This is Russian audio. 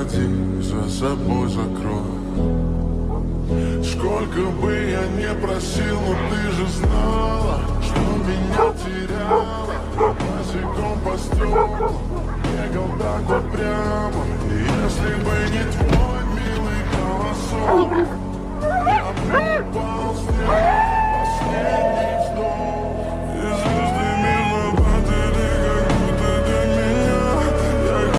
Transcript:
уходи, за собой закрой. Сколько бы я не просил, но ты же знала, что меня теряла. Босиком по стеклу бегал так вот прямо. И если бы не твой милый голосок,